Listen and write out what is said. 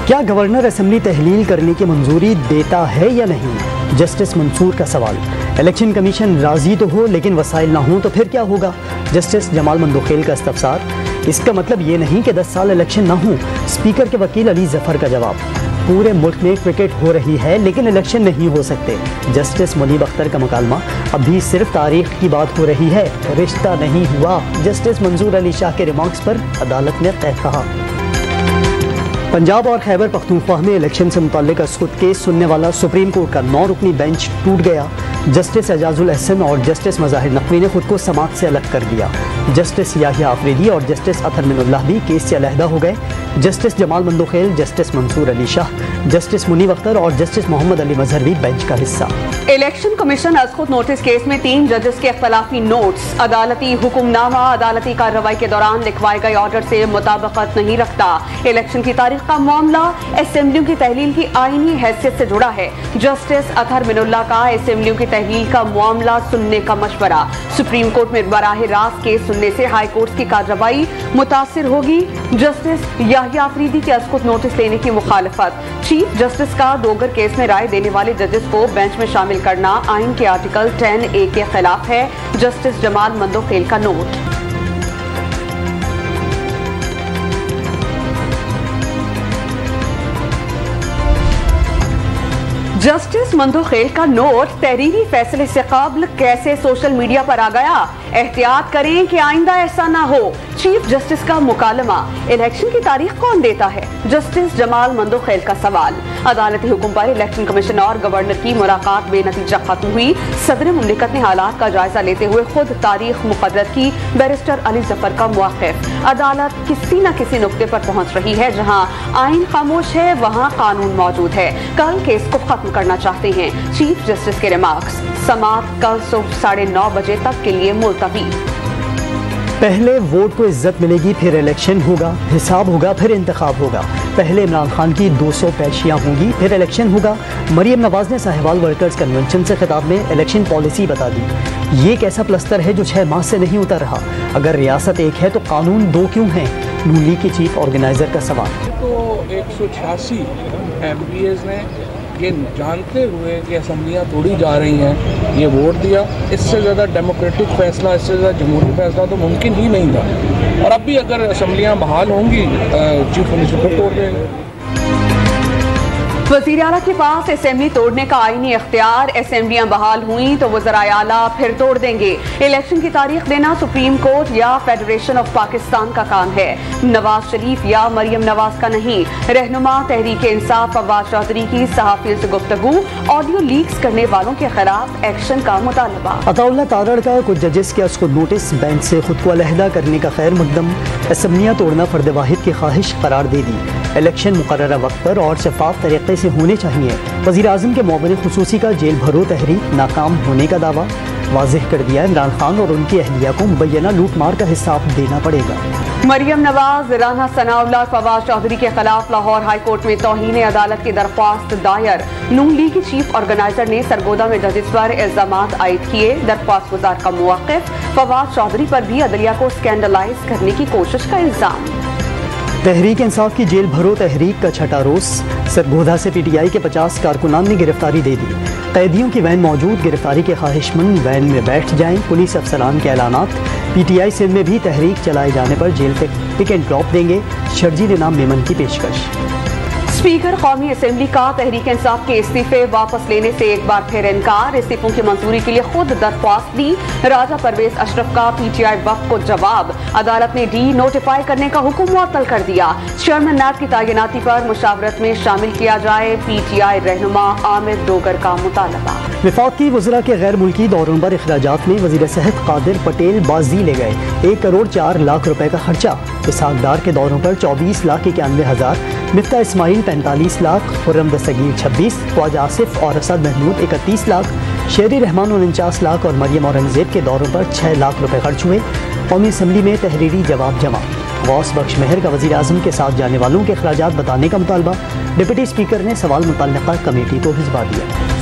کیا governor assembly تحلیل کرنے کی منظوری دیتا ہے یا نہیں؟ جسٹس منصور کا سوال۔ الیکشن کمیشن راضی تو ہو لیکن وسائل نہ ہوں تو پھر کیا ہوگا؟ جسٹس جمال مندوخیل کا استفسار۔ اس کا مطلب یہ نہیں کہ 10 سال الیکشن نہ ہوں۔ اسپیکر کے وکیل علی ظفر کا جواب۔ پورے ملک میں کرکٹ ہو رہی ہے لیکن الیکشن نہیں ہو سکتے۔ جسٹس منیب اختر کا مکالمہ۔ ابھی صرف تاریخ کی بات ہو رہی ہے، رشتہ نہیں ہوا۔ جسٹس منظور علی شاہ کے ریمارکس پر عدالت نے کہا۔ پنجاب اور خیبر پختونخوا میں الیکشن سے متعلق اسقط کیس سننے والا سپریم کورٹ کا 9 رکنی بینچ ٹوٹ گیا۔ جسٹس اعجاز الاحسن اور جسٹس مظاہر نقوی نے خود کو سماعت سے الگ کر دیا۔ جسٹس یحییٰ آفریدی اور جسٹس اطہر من اللہ بھی کیس سے علیحدہ ہو گئے۔ جسٹس جمال مندوخیل، جسٹس منصور علی شاہ، جسٹس منیب اختر اور جسٹس محمد علی مظہر بھی بینچ کا حصہ۔ الیکشن کمیشن اسقط نوٹس کیس میں 3 ججز کے اختلافی نوٹس۔ عدالتی حکم نامہ عدالتی کارروائی کے دوران لکھوائے گئے آرڈر سے مطابقت نہیں رکھتا۔ الیکشن کی تاریخ کا معاملہ اسمبلیوں کی تحلیل کی آئینی حیثیت سے جڑا ہے۔ جسٹس اطہر من اللہ کا اسمبلیوں کی تحلیل کا معاملہ سننے کا مشورہ۔ سپریم کورٹ میں براہ راست کیس سننے سے ہائی کورٹ کی کارروائی متاثر ہوگی۔ جسٹس یحییٰ آفریدی کے اسقط نوٹس لینے کی مخالفت۔ چیف جسٹس کا ڈوگر کیس میں رائے دینے والے ججز کو بینچ میں شامل کرنا آئین کے آرٹیکل 10A کے خلاف ہے۔ جسٹس جمال مندوخیل کا نوٹ۔ جسٹس مندوخیل کا نوٹ تحریری فیصلے سے قبل کیسے سوشل میڈیا پر آ گیا؟ احتیاط کریں کہ آئندہ ایسا نہ ہو۔ چیف جسٹس کا مکالمہ۔ الیکشن کی تاریخ کون دیتا ہے؟ جسٹس جمال مندوخیل کا سوال۔ عدالتی حکم پر الیکشن کمیشن اور گورنر کی ملاقات بے نتیجہ ختم ہوئی۔ صدر مملکت نے حالات کا جائزہ لیتے ہوئے خود تاریخ مقرر کی۔ بیرسٹر علی ظفر کا موقف۔ عدالت کسی نہ کسی نقطے پر پہنچ رہی ہے۔ جہاں آئین خاموش ہے وہاں قانون موجود ہے۔ کل کیس کو ختم کرنا چاہتے ہیں۔ چیف جسٹس کے ریمارکس۔ سماعت کل صبح 9:30 بجے تک کے لیے ملتوی۔ پہلے ووٹ کو عزت ملے گی، پھر الیکشن ہوگا، حساب ہوگا، پھر انتخاب ہوگا۔ پہلے عمران خان کی 200 پیشیاں ہوں گی، پھر الیکشن ہوگا۔ مریم نواز نے ساہیوال ورکرز کنونشن سے خطاب میں الیکشن پالیسی بتا دی۔ یہ ایک ایسا پلستر ہے جو 6 ماہ سے نہیں اتر رہا۔ اگر ریاست ایک ہے تو قانون 2 کیوں ہیں؟ نون لیگ کی چیف آرگنائزر کا سوال۔ تو 186 MPs نے یہ جانتے ہوئے کہ اسمبلیاں توڑی جا رہی ہیں یہ ووٹ دیا۔ اس سے زیادہ ڈیموکریٹک فیصلہ، اس سے زیادہ جمہوری فیصلہ تو ممکن ہی نہیں تھا۔ اور اب بھی اگر اسمبلیاں بحال ہوں گی چیف منسٹر توڑ دیں گے۔ وزیر اعلیٰ کے پاس اسمبلی توڑنے کا آئینی اختیار۔ اسمبلیاں بحال ہوئیں تو وزرائے اعلیٰ پھر توڑ دیں گے۔ الیکشن کی تاریخ دینا سپریم کورٹ یا فیڈریشن آف پاکستان کا کام ہے، نواز شریف یا مریم نواز کا نہیں۔ رہنما تحریک انصاف فواد چودھری کی صحافیوں سے گفتگو۔ آڈیو لیکس کرنے والوں کے خلاف ایکشن کا مطالبہ۔ عطا اللہ تارڑ کا کچھ ججز کے اسقط نوٹس۔ بینچ سے خود کو علیحدہ کرنے کا خیر مقدم۔ اسمبلیاں توڑنا فرد واحد کی خواہش قرار دے دی۔ الیکشن مقررہ وقت پر اور شفاف طریقے سے ہونے چاہیے۔ وزیر اعظم کے معاون خصوصی کا جیل بھرو تحریک ناکام ہونے کا دعویٰ۔ واضح کر دیا عمران خان اور ان کی اہلیہ کو مبینہ لوٹ مار کا حساب دینا پڑے گا۔ مریم نواز، رانا ثناء اللہ فواد چودھری کے خلاف لاہور ہائی کورٹ میں توہین عدالت کی درخواست دائر۔ نون لیگ کی چیف آرگنائزر نے سرگودا میں ججز پر الزامات عائد کیے۔ درخواست گزار کا موقف۔ فواد چودھری پر بھی عدلیہ کو اسکینڈلائز کرنے کی کوشش کا الزام۔ تحریک انصاف کی جیل بھرو تحریک کا 6واں روز۔ سرگودا سے PTI کے 50 کارکنان نے گرفتاری دے دی۔ قیدیوں کی وین موجود، گرفتاری کے خواہش مند وین میں بیٹھ جائیں۔ پولیس افسران کے اعلانات۔ PTI سندھ میں بھی تحریک چلائے جانے پر جیل پک اینڈ ڈراپ دیں گے۔ شرجیل انعام میمن کی پیشکش۔ اسپیکر قومی اسمبلی کا تحریک انصاف کے استعفے واپس لینے سے ایک بار پھر انکار۔ استعفوں کی منظوری کے لیے خود درخواست دی۔ راجہ پرویز اشرف کا PTI وفد کو جواب۔ عدالت نے ڈی نوٹیفائی کرنے کا حکم معطل کر دیا۔ چیئرمین نیب کی تعیناتی پر مشاورت میں شامل کیا جائے۔ PTI رہنما عامر ڈوگر کا مطالبہ۔ وفاقی وزراء کے غیر ملکی دوروں پر اخراجات میں وزیر صحت قادر پٹیل بازی لے گئے۔ 1 کروڑ 4 لاکھ روپے کا خرچہ۔ اسحاق ڈار کے دوروں پر 24,91,000، مفتاح اسماعیل 45 لاکھ، خرم دستگیر 26، خواجہ آصف اور اسد محمود 31 لاکھ، شیری رحمان 49 لاکھ اور مریم اورنگزیب کے دوروں پر 6 لاکھ روپے خرچ ہوئے۔ قومی اسمبلی میں تحریری جواب جمع۔ غوث بخش مہر کا وزیر اعظم کے ساتھ جانے والوں کے اخراجات بتانے کا مطالبہ۔ ڈپٹی اسپیکر نے سوال متعلقہ کمیٹی کو بھجوا دیا۔